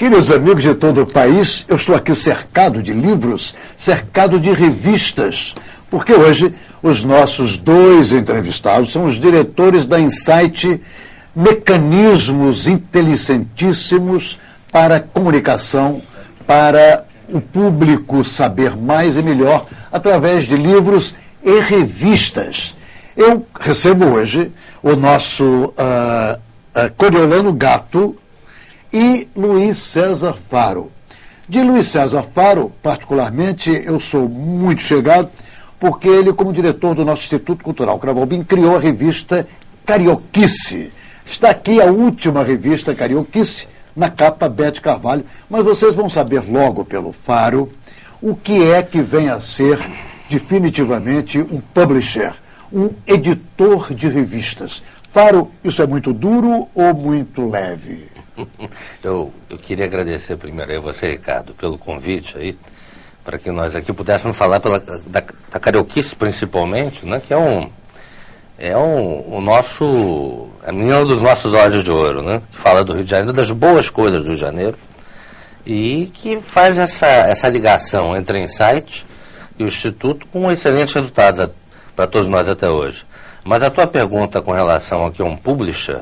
Queridos amigos de todo o país, eu estou aqui cercado de livros, cercado de revistas, porque hoje os nossos dois entrevistados são os diretores da Insight, mecanismos inteligentíssimos para comunicação, para o público saber mais e melhor através de livros e revistas. Eu recebo hoje o nosso Coriolano Gatto e Luiz César Faro. De Luiz César Faro, particularmente, eu sou muito chegado, porque ele, como diretor do nosso Instituto Cultural Cravo Albim, criou a revista Carioquice. Está aqui a última revista Carioquice, na capa Bete Carvalho, mas vocês vão saber logo pelo Faro o que é que vem a ser definitivamente um publisher, um editor de revistas. Faro, isso é muito duro ou muito leve? Eu queria agradecer primeiro a você, Ricardo, pelo convite aí, para que nós aqui pudéssemos falar da Carioquice principalmente, né, que a menina dos nossos olhos de ouro, né, que fala do Rio de Janeiro, das boas coisas do Rio de Janeiro, e que faz essa ligação entre a Insight e o Instituto com excelentes resultados para todos nós até hoje. Mas a tua pergunta com relação aqui a um publisher,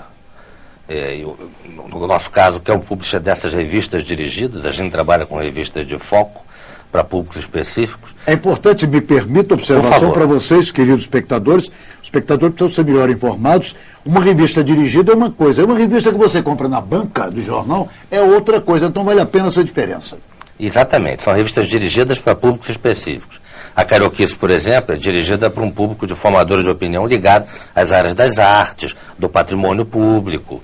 no nosso caso, que é um publisher dessas revistas dirigidas, a gente trabalha com revistas de foco para públicos específicos. É importante, me permita observação para vocês, queridos espectadores. Os espectadores precisam ser melhor informados. Uma revista dirigida é uma coisa, uma revista que você compra na banca do jornal é outra coisa, então vale a pena essa diferença. Exatamente, são revistas dirigidas para públicos específicos. A Carioquice, por exemplo, é dirigida para um público de formadores de opinião ligado às áreas das artes, do patrimônio público,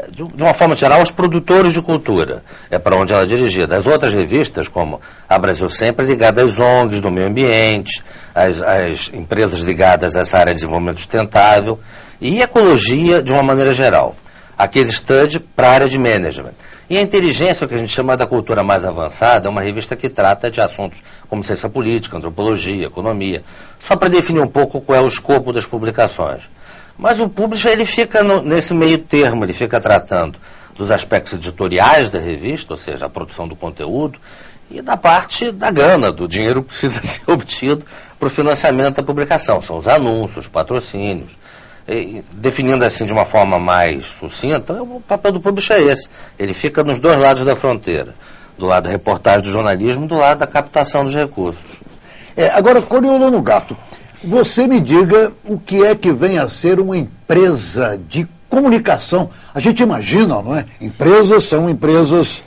de uma forma geral, aos produtores de cultura. É para onde ela é dirigida. As outras revistas, como a Brasil Sempre, é ligada às ONGs do meio ambiente, às empresas ligadas a essa área de desenvolvimento sustentável e ecologia de uma maneira geral. A Case Study para a área de management. E a inteligência, o que a gente chama da cultura mais avançada, é uma revista que trata de assuntos como ciência política, antropologia, economia, só para definir um pouco qual é o escopo das publicações. Mas o publisher, ele fica nesse meio termo, ele fica tratando dos aspectos editoriais da revista, ou seja, a produção do conteúdo, e da parte da grana, do dinheiro que precisa ser obtido para o financiamento da publicação. São os anúncios, os patrocínios. Definindo assim de uma forma mais sucinta, o papel do publisher é esse. Ele fica nos dois lados da fronteira, do lado da reportagem do jornalismo e do lado da captação dos recursos. Agora, Coriolano Gatto, você me diga o que é que vem a ser uma empresa de comunicação. A gente imagina, não é? Empresas são empresas,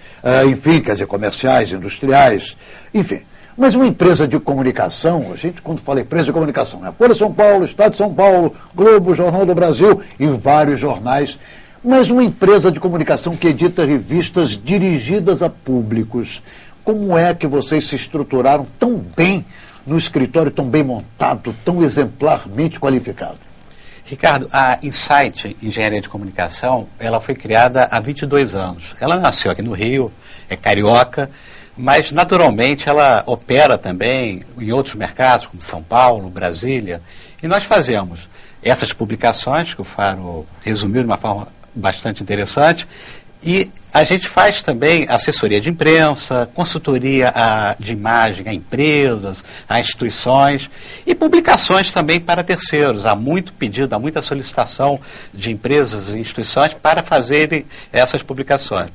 enfim, quer dizer, comerciais, industriais, enfim. Mas uma empresa de comunicação, a gente quando fala empresa de comunicação, é Folha São Paulo, Estado de São Paulo, Globo, Jornal do Brasil e vários jornais, mas uma empresa de comunicação que edita revistas dirigidas a públicos. Como é que vocês se estruturaram tão bem no escritório, tão bem montado, tão exemplarmente qualificado? Ricardo, a Insight Engenharia de Comunicação, ela foi criada há 22 anos. Ela nasceu aqui no Rio, é carioca, mas naturalmente ela opera também em outros mercados, como São Paulo, Brasília, e nós fazemos essas publicações, que o Faro resumiu de uma forma bastante interessante, e a gente faz também assessoria de imprensa, consultoria de imagem a empresas, a instituições e publicações também para terceiros. Há muito pedido, há muita solicitação de empresas e instituições para fazerem essas publicações,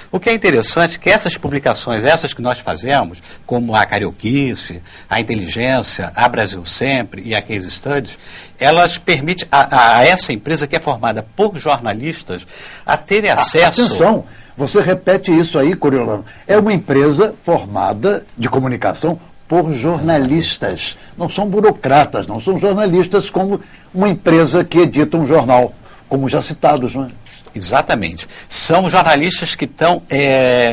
O que é interessante é que essas publicações, essas que nós fazemos, como a Carioquice, a Inteligência, a Brasil Sempre e a Case Studies, elas permitem a essa empresa que é formada por jornalistas a terem acesso... Atenção, você repete isso aí, Coriolano. É uma empresa formada de comunicação por jornalistas. Não são burocratas, não são jornalistas como uma empresa que edita um jornal, como já citados, não é? Exatamente. São jornalistas que estão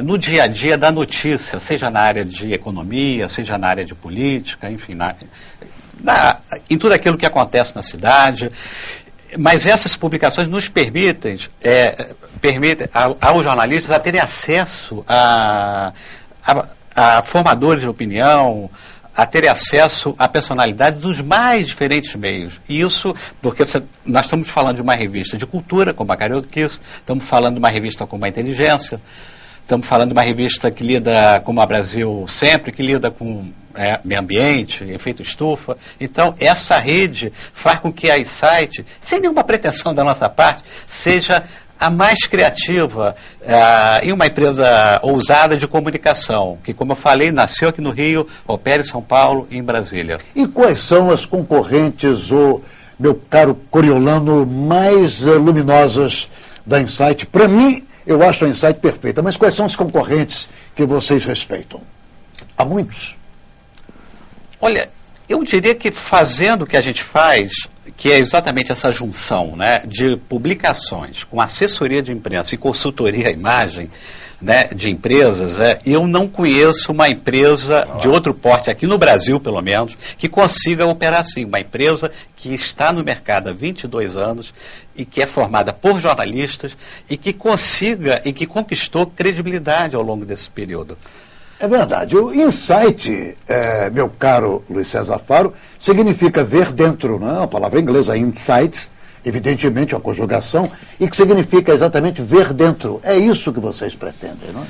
no dia a dia da notícia, seja na área de economia, seja na área de política, enfim, em tudo aquilo que acontece na cidade. Mas essas publicações nos permitem aos jornalistas a terem acesso a formadores de opinião, a ter acesso à personalidade dos mais diferentes meios. E isso, porque nós estamos falando de uma revista de cultura, como a Carioquice, estamos falando de uma revista como a Inteligência, estamos falando de uma revista que lida com a Brasil Sempre, que lida com meio ambiente, efeito estufa. Então, essa rede faz com que a Insight, sem nenhuma pretensão da nossa parte, seja a mais criativa e uma empresa ousada de comunicação, que, como eu falei, nasceu aqui no Rio, opera em São Paulo e em Brasília. E quais são as concorrentes, meu caro Coriolano, mais luminosas da Insight? Para mim, eu acho a Insight perfeita, mas quais são os concorrentes que vocês respeitam? Há muitos. Olha, eu diria que fazendo o que a gente faz, que é exatamente essa junção, né, de publicações com assessoria de imprensa e consultoria à imagem, né, de empresas, eu não conheço uma empresa de outro porte, aqui no Brasil pelo menos, que consiga operar assim. Uma empresa que está no mercado há 22 anos e que é formada por jornalistas e que conquistou credibilidade ao longo desse período. É verdade. O insight, meu caro Luiz César Faro, significa ver dentro, não é? A palavra inglesa insights, evidentemente a conjugação, e que significa exatamente ver dentro. É isso que vocês pretendem, não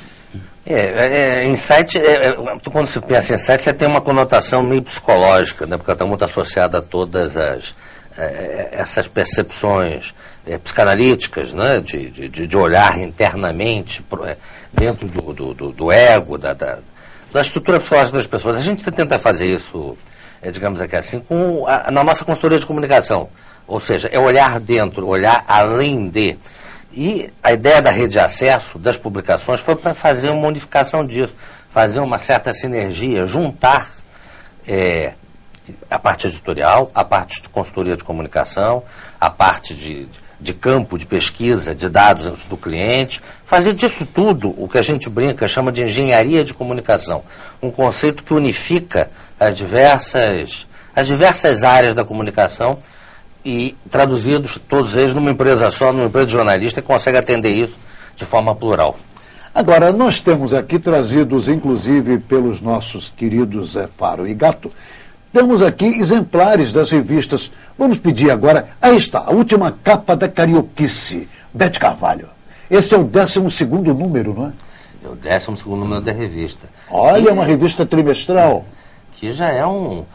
é? Insight, quando se pensa em insight, você tem uma conotação meio psicológica, né? Porque está muito associada a todas essas percepções psicanalíticas, né? De olhar internamente dentro do ego, da estrutura psicológica das pessoas. A gente tenta fazer isso, digamos aqui assim, na nossa consultoria de comunicação. Ou seja, é olhar dentro, olhar além de. E a ideia da rede de acesso, das publicações, foi para fazer uma unificação disso, fazer uma certa sinergia, juntar a parte editorial, a parte de consultoria de comunicação, a parte de campo de pesquisa, de dados do cliente, fazer disso tudo o que a gente brinca, chama de engenharia de comunicação, um conceito que unifica as diversas áreas da comunicação e traduzidos todos eles numa empresa só, numa empresa de jornalista, que consegue atender isso de forma plural. Agora, nós temos aqui trazidos, inclusive, pelos nossos queridos Faro e Gatto, temos aqui exemplares das revistas. Vamos pedir agora, aí está, a última capa da Carioquice, Bete Carvalho. Esse é o 12º número, não é? É o 12º número da revista. Olha, uma revista trimestral. Que já é um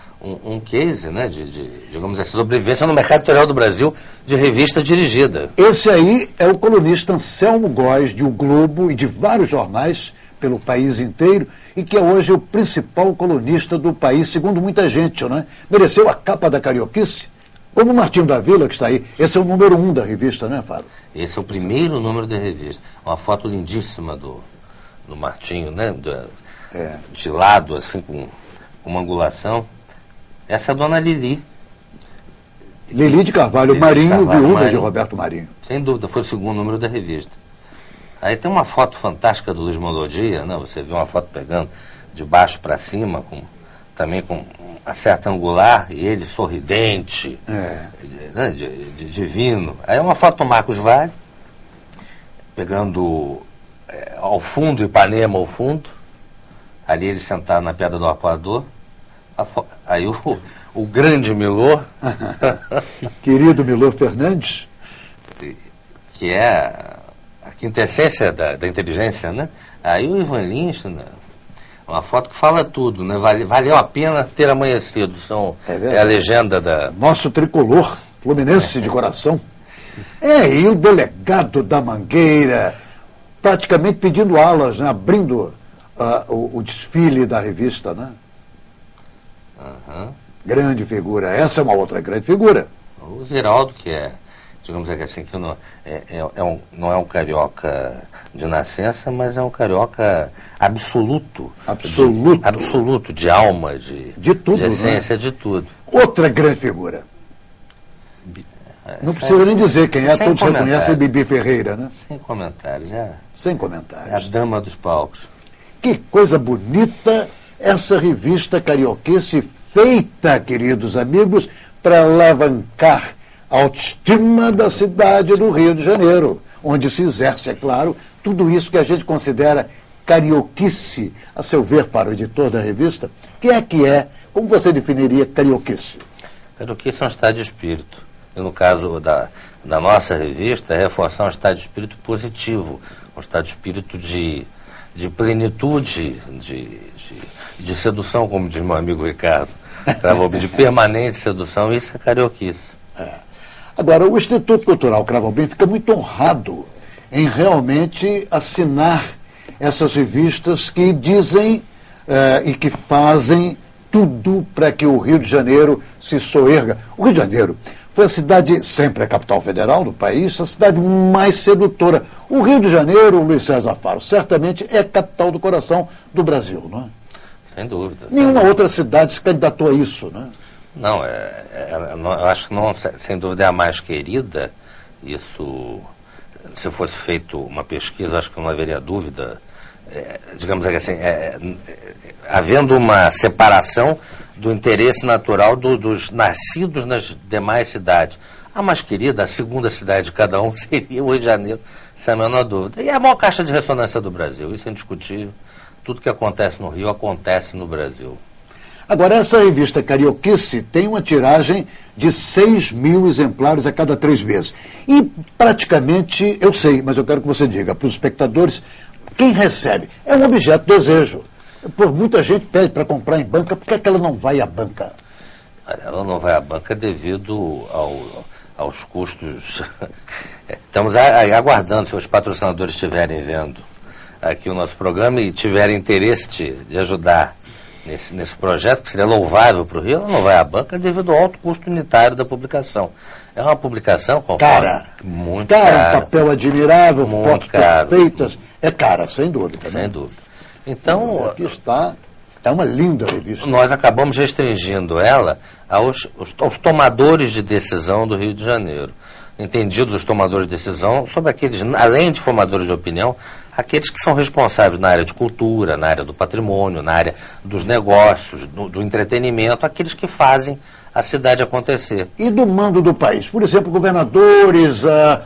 case, né, digamos assim, sobrevivência no mercado editorial do Brasil de revista dirigida. Esse aí é o colunista Anselmo Góes, de O Globo e de vários jornais pelo país inteiro, e que é hoje o principal colunista do país, segundo muita gente, não é? Mereceu a capa da Carioquice, como o Martinho da Vila, que está aí. Esse é o número 1 da revista, né, Fábio? Esse é o primeiro número da revista. Uma foto lindíssima do Martinho, né? De lado, assim, com uma angulação. Essa é a dona Lili. Lili de Carvalho, Marinho, viúva de Roberto Marinho. Sem dúvida, foi o 2º número da revista. Aí tem uma foto fantástica do Luiz Melodia, né? Você vê uma foto pegando de baixo para cima, também com uma certa angular, e ele sorridente, né? Divino. Aí uma foto do Marcos Vale, pegando ao fundo, Ipanema ao fundo, ali ele sentado na pedra do arpoador. Aí o grande Milor, querido Milor Fernandes, que é a quintessência da inteligência, né? Aí o Ivan Lins, né? Uma foto que fala tudo, né? Valeu a pena ter amanhecido. É a legenda da... Nosso tricolor, fluminense de coração. E o delegado da Mangueira, praticamente pedindo alas, né? Abrindo o desfile da revista, né? Grande figura. Essa é uma outra grande figura. O Ziraldo, que digamos assim, que não é um carioca de nascença, mas é um carioca absoluto. Absoluto, de alma, de tudo, de essência, né? De tudo. Outra grande figura. Não precisa nem dizer quem é, todos reconhecem Bibi Ferreira, né? Sem comentários, Sem comentários. É a dama dos palcos. Que coisa bonita essa revista Carioquice, feita, queridos amigos, para alavancar a autoestima da cidade do Rio de Janeiro, onde se exerce, é claro, tudo isso que a gente considera carioquice, a seu ver, para o editor da revista. Quem é que é Como você definiria carioquice? Carioquice é um estado de espírito. E no caso da nossa revista, é reforçar um estado de espírito positivo, um estado de espírito de plenitude, de sedução, como diz meu amigo Ricardo, de permanente sedução. Isso é carioquice. Agora, o Instituto Cultural Cravo Albim fica muito honrado em realmente assinar essas revistas que dizem e que fazem tudo para que o Rio de Janeiro se soerga. O Rio de Janeiro foi a cidade, sempre a capital federal do país, a cidade mais sedutora. O Rio de Janeiro, Luiz César Faro, certamente é a capital do coração do Brasil, não é? Sem dúvida. Nenhuma outra cidade se candidatou a isso, né? Não, eu acho que não, sem dúvida é a mais querida. Isso, se fosse feito uma pesquisa, acho que não haveria dúvida. Digamos assim, havendo uma separação do interesse natural dos nascidos nas demais cidades. A mais querida, a segunda cidade de cada um, seria o Rio de Janeiro, sem a menor dúvida. E é a maior caixa de ressonância do Brasil, isso é indiscutível. Tudo que acontece no Rio acontece no Brasil. Agora, essa revista Carioquice tem uma tiragem de 6.000 exemplares a cada 3 meses. E praticamente, eu sei, mas eu quero que você diga para os espectadores, quem recebe é um objeto de desejo. Muita gente pede para comprar em banca, por que é que ela não vai à banca? Ela não vai à banca devido aos custos. Estamos aguardando, se os patrocinadores estiverem vendo aqui o nosso programa e tiverem interesse de ajudar nesse projeto, que seria louvável para o Rio, ela não vai à banca devido ao alto custo unitário da publicação. É uma publicação muito cara. Um papel admirável, muito fotos perfeitas. É cara, sem dúvida. Sem dúvida. Então, aqui está, é uma linda revista. Nós acabamos restringindo ela aos tomadores de decisão do Rio de Janeiro. Entendidos os tomadores de decisão sobre aqueles, além de formadores de opinião, aqueles que são responsáveis na área de cultura, na área do patrimônio, na área dos negócios, do entretenimento, aqueles que fazem a cidade acontecer. E do mando do país? Por exemplo, governadores,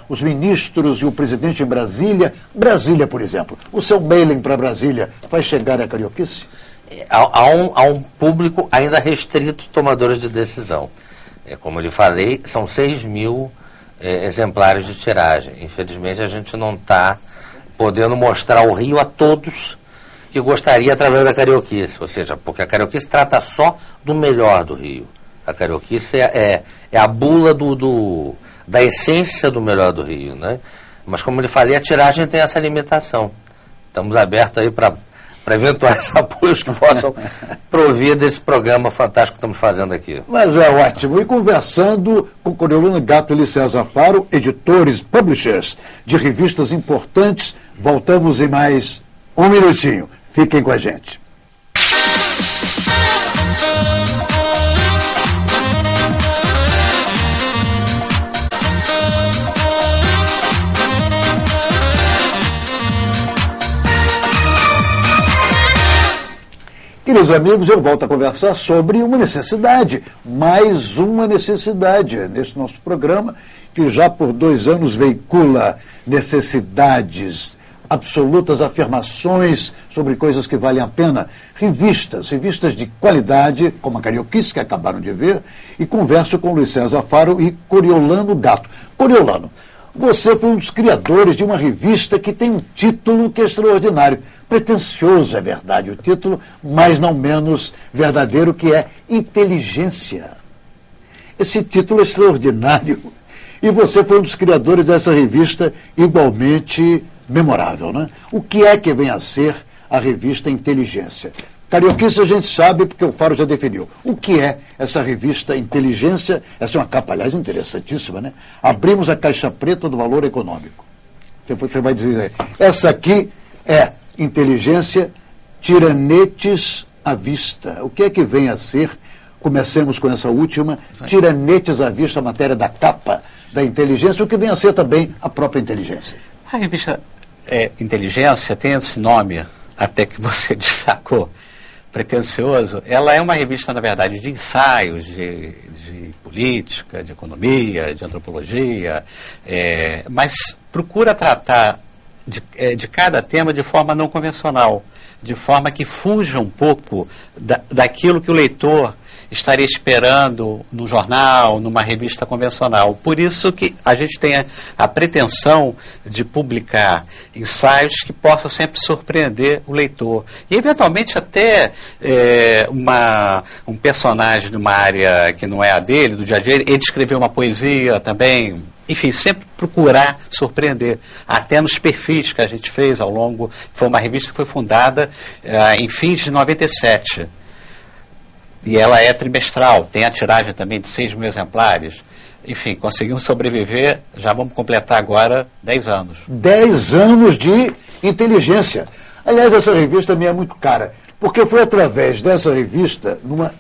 os ministros e o presidente em Brasília. Brasília, por exemplo. O seu mailing para Brasília vai chegar a carioquice? Há um público ainda restrito de tomadores de decisão. Como eu lhe falei, são 6.000 exemplares de tiragem. Infelizmente, a gente não está podendo mostrar o Rio a todos que gostaria através da carioquice. Ou seja, porque a carioquice trata só do melhor do Rio. A carioquice é a bula da essência do melhor do Rio, né? Mas, como eu lhe falei, a tiragem tem essa limitação. Estamos abertos aí para eventuais apoios que possam provir desse programa fantástico que estamos fazendo aqui. Mas é ótimo. E conversando com Coriolano Gato e Luiz César Faro, editores, publishers de revistas importantes, voltamos em mais um minutinho. Fiquem com a gente. Queridos amigos, eu volto a conversar sobre uma necessidade, mais uma necessidade nesse nosso programa, que já por 2 anos veicula necessidades, absolutas afirmações sobre coisas que valem a pena. Revistas de qualidade, como a Carioquice, que acabaram de ver, e converso com Luiz César Faro e Coriolano Gato. Coriolano, você foi um dos criadores de uma revista que tem um título que é extraordinário. Pretencioso, é verdade, o título, mas não menos verdadeiro, que é Inteligência. Esse título é extraordinário. E você foi um dos criadores dessa revista igualmente memorável, né? O que é que vem a ser a revista Inteligência? Carioquice a gente sabe porque o Faro já definiu. O que é essa revista Inteligência? Essa é uma capa, aliás, interessantíssima, né? Abrimos a caixa preta do valor econômico. Você vai dizer, essa aqui é Inteligência, tiranetes à vista. O que é que vem a ser? Comecemos com essa última, tiranetes à vista, a matéria da capa da Inteligência, o que vem a ser também a própria Inteligência. A revista Inteligência tem esse nome, até que você destacou, pretencioso. Ela é uma revista, na verdade, de ensaios, de política, de economia, de antropologia, mas procura tratar de cada tema de forma não convencional, de forma que fuja um pouco daquilo que o leitor estaria esperando no jornal, numa revista convencional. Por isso que a gente tem a pretensão de publicar ensaios que possam sempre surpreender o leitor. E, eventualmente, até um personagem de uma área que não é a dele, do dia a dia, ele escreveu uma poesia também. Enfim, sempre procurar surpreender, até nos perfis que a gente fez ao longo. Foi uma revista que foi fundada em fins de 97. E ela é trimestral, tem a tiragem também de 6 mil exemplares. Enfim, conseguimos sobreviver, já vamos completar agora 10 anos. 10 anos de inteligência. Aliás, essa revista me é muito cara, porque foi através dessa revista, numa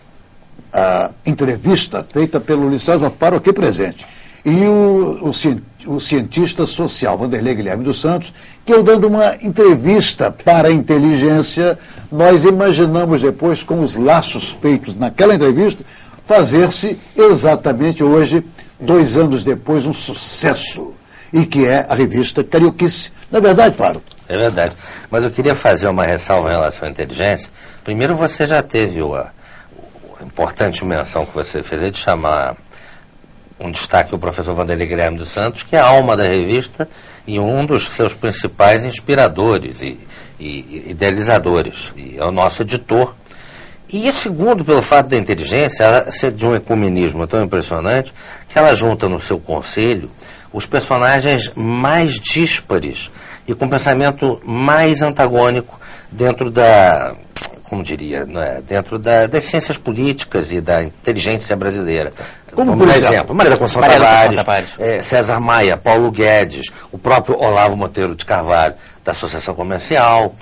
entrevista feita pelo Luiz César Faro aqui presente, e o cientista social Vanderlei Guilherme dos Santos, que eu dando uma entrevista para a inteligência, nós imaginamos depois, com os laços feitos naquela entrevista, fazer-se exatamente hoje, 2 anos depois, um sucesso, e que é a revista Carioquice. Não é verdade, Faro? É verdade. Mas eu queria fazer uma ressalva em relação à inteligência. Primeiro, você já teve a importante menção que você fez de chamar um destaque o professor Vanderlei Guilherme dos Santos, que é a alma da revista e um dos seus principais inspiradores e idealizadores, e é o nosso editor. E segundo, pelo fato da inteligência, ela ser de um ecumenismo tão impressionante, que ela junta no seu conselho os personagens mais díspares e com pensamento mais antagônico dentro da, como diria, dentro das ciências políticas e da inteligência brasileira. Como, por exemplo, Maria da Conceição Tavares, César Maia, Paulo Guedes, o próprio Olavo Monteiro de Carvalho, da Associação Comercial,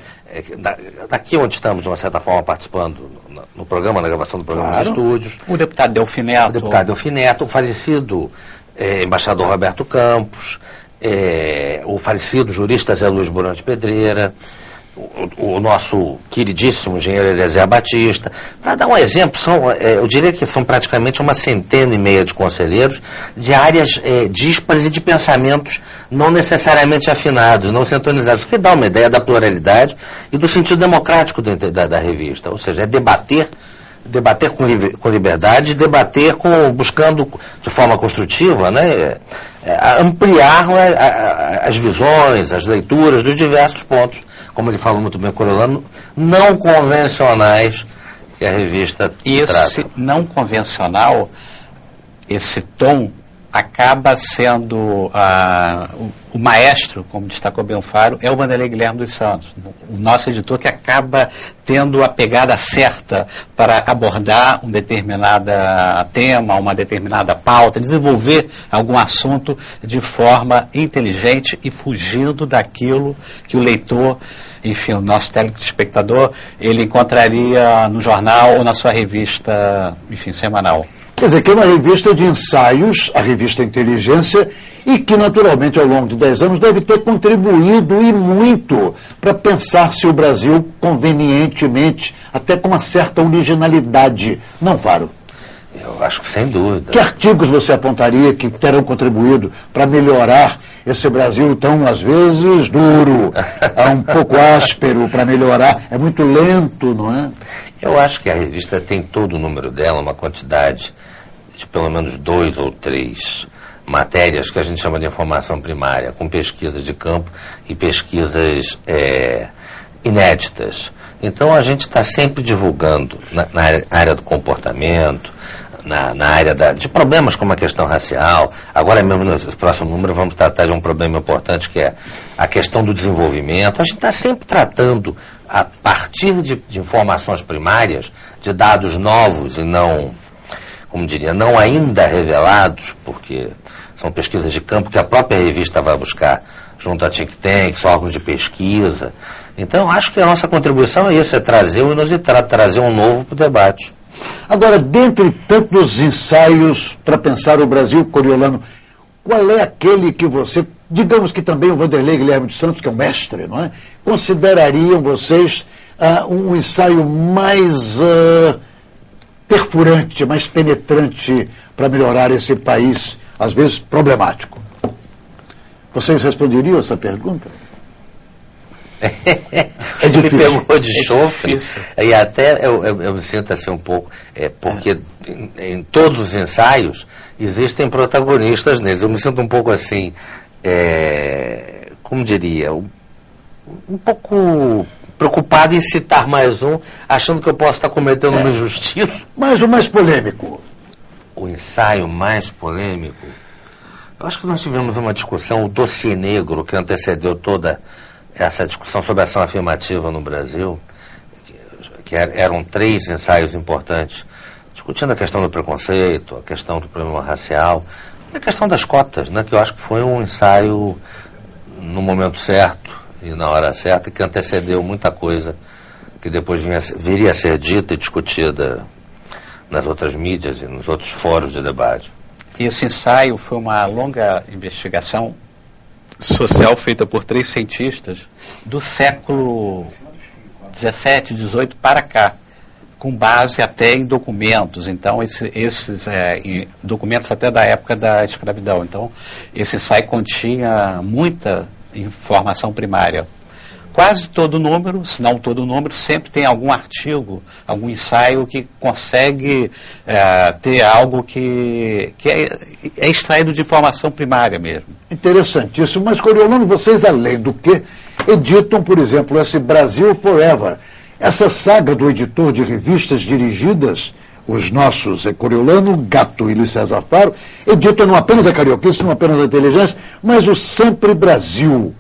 daqui onde estamos, de uma certa forma, participando no programa, na gravação do programa dos estúdios. O deputado Delfim Neto. O falecido embaixador Roberto Campos, o falecido jurista Zé Luiz Burante Pedreira, o nosso queridíssimo engenheiro Eliezer Batista. Para dar um exemplo, eu diria que são praticamente 150 de conselheiros de áreas díspares e de pensamentos não necessariamente afinados, não sintonizados, o que dá uma ideia da pluralidade e do sentido democrático da revista, ou seja, é debater com liberdade, debater buscando de forma construtiva, né, ampliar as visões, as leituras dos diversos pontos, como ele falou muito bem, Coriolano, não convencionais que a revista trata. Esse não convencional, esse tom, acaba sendo o maestro, como destacou bem o Faro, é o Vanderlei Guilherme dos Santos, o nosso editor, que acaba tendo a pegada certa para abordar um determinado tema, uma determinada pauta, desenvolver algum assunto de forma inteligente e fugindo daquilo que o leitor, enfim, o nosso telespectador, ele encontraria no jornal ou na sua revista, enfim, semanal. Quer dizer, que é uma revista de ensaios, a revista Inteligência, e que, naturalmente, ao longo de 10 anos, deve ter contribuído e muito para pensar-se o Brasil convenientemente, até com uma certa originalidade. Não, Faro? Eu acho que sem dúvida. Que artigos você apontaria que terão contribuído para melhorar esse Brasil tão, às vezes, duro, um pouco áspero, para melhorar? É muito lento, não é? Eu acho que a revista tem todo o número dela, uma quantidade de pelo menos 2 ou 3 matérias que a gente chama de informação primária, com pesquisas de campo e pesquisas inéditas. Então a gente está sempre divulgando na área do comportamento, na área de problemas como a questão racial. Agora mesmo no próximo número vamos tratar de um problema importante, que é a questão do desenvolvimento. A gente está sempre tratando, a partir de informações primárias, de dados novos e não, como diria, não ainda revelados, porque são pesquisas de campo que a própria revista vai buscar junto a think tanks, órgãos de pesquisa. Então acho que a nossa contribuição é isso, é trazer o inusitado, trazer um novo para o debate. Agora, dentre tantos ensaios para pensar o Brasil, Coriolano, qual é aquele que você, digamos que também o Vanderlei Guilherme dos Santos, que é o mestre, não é? Considerariam vocês um ensaio mais perfurante, mais penetrante para melhorar esse país, às vezes problemático? Vocês responderiam essa pergunta? Você me pegou de chofre, e até eu me sinto assim um pouco, porque em todos os ensaios existem protagonistas neles. Eu me sinto um pouco assim, como diria, um pouco preocupado em citar mais um, achando que eu posso estar cometendo uma injustiça. Mas o mais polêmico. O ensaio mais polêmico? Eu acho que nós tivemos uma discussão, o dossiê negro, que antecedeu toda essa discussão sobre a ação afirmativa no Brasil, que eram 3 ensaios importantes, discutindo a questão do preconceito, a questão do problema racial, e a questão das cotas, né, que eu acho que foi um ensaio no momento certo e na hora certa, que antecedeu muita coisa que depois viria a ser dita e discutida nas outras mídias e nos outros fóruns de debate. Esse ensaio foi uma longa investigação social feita por 3 cientistas do século 17, 18 para cá, com base até em documentos. Então, esses documentos até da época da escravidão. Então, esse ensaio continha muita informação primária. Quase todo número, se não todo número, sempre tem algum artigo, algum ensaio que consegue ter algo que é extraído de informação primária mesmo. Interessantíssimo. Mas, Coriolano, vocês, além do que, editam, por exemplo, esse Brasil Forever. Essa saga do editor de revistas dirigidas, os nossos Coriolano, Gatto e Luiz César Faro, editam não apenas a carioquice, não apenas a inteligência, mas o Sempre Brasil.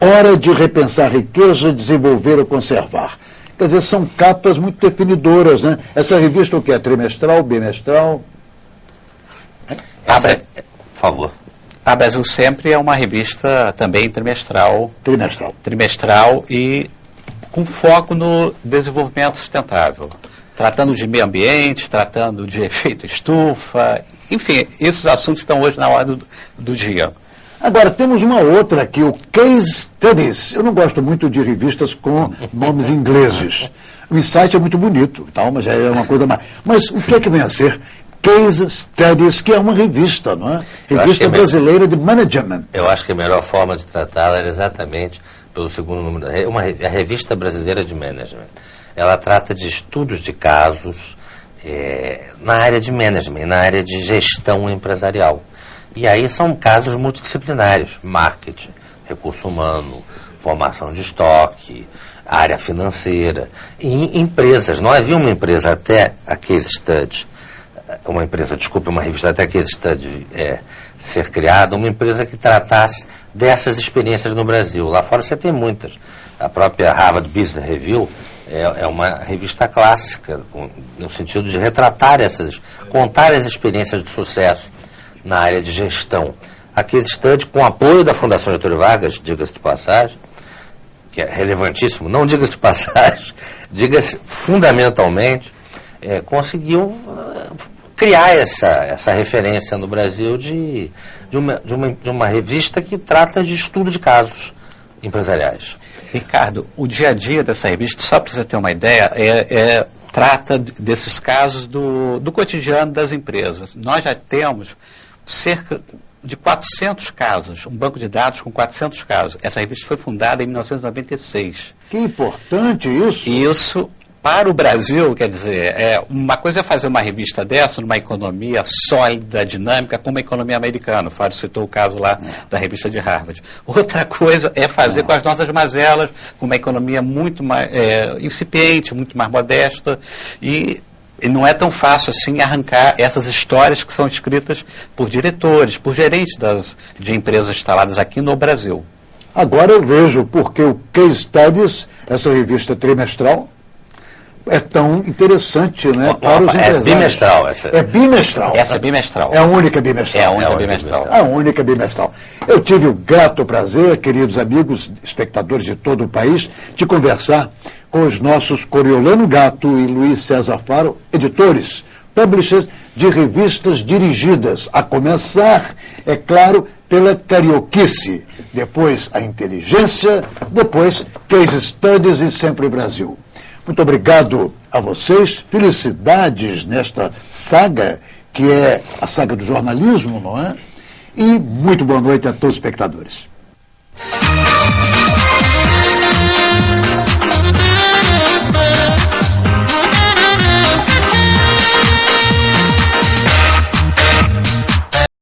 Hora de repensar a riqueza, desenvolver ou conservar. Quer dizer, são capas muito definidoras, né? Essa revista o que é? Trimestral, bimestral? Por favor. A Brasil Sempre é uma revista também trimestral. Trimestral e com foco no desenvolvimento sustentável. Tratando de meio ambiente, tratando de efeito estufa, enfim, esses assuntos estão hoje na ordem do dia. Agora, temos uma outra aqui, o Case Studies. Eu não gosto muito de revistas com nomes ingleses. O Insight é muito bonito, tal, mas já é uma coisa mais. Mas o que é que vem a ser Case Studies, que é uma revista, não é? Revista brasileira de management. Eu acho que a melhor forma de tratá-la era exatamente pelo segundo número. A Revista Brasileira de Management. Ela trata de estudos de casos na área de management, na área de gestão empresarial. E aí são casos multidisciplinares, marketing, recurso humano, formação de estoque, área financeira, e empresas. Não havia uma empresa até a Case Study, uma revista até a Case Study ser criada, uma empresa que tratasse dessas experiências no Brasil. Lá fora você tem muitas. A própria Harvard Business Review é uma revista clássica, no sentido de retratar contar as experiências de sucesso na área de gestão. A Case Study, com o apoio da Fundação Getúlio Vargas, diga-se de passagem, que é relevantíssimo, não diga-se de passagem, diga-se fundamentalmente, conseguiu criar essa referência no Brasil de uma revista que trata de estudo de casos empresariais. Ricardo, o dia a dia dessa revista, só para você ter uma ideia, trata desses casos do cotidiano das empresas. Nós já temos cerca de 400 casos, um banco de dados com 400 casos. Essa revista foi fundada em 1996. Que importante isso! Isso, para o Brasil, quer dizer, uma coisa é fazer uma revista dessa numa economia sólida, dinâmica, como a economia americana. O Fábio citou o caso lá da revista de Harvard. Outra coisa é fazer com as nossas mazelas, com uma economia muito mais incipiente, muito mais modesta, e não é tão fácil assim arrancar essas histórias que são escritas por diretores, por gerentes de empresas instaladas aqui no Brasil. Agora eu vejo porque o Case Studies, essa revista trimestral, é tão interessante, né, para os empresários. É bimestral essa. É bimestral. Essa é bimestral. É a única bimestral. É a única bimestral. A única bimestral. Eu tive o grato prazer, queridos amigos, espectadores de todo o país, de conversar com os nossos Coriolano Gatto e Luiz César Faro, editores, publishers de revistas dirigidas, a começar, é claro, pela carioquice, depois a inteligência, depois Case Studies e Sempre Brasil. Muito obrigado a vocês, felicidades nesta saga, que é a saga do jornalismo, não é? E muito boa noite a todos os espectadores.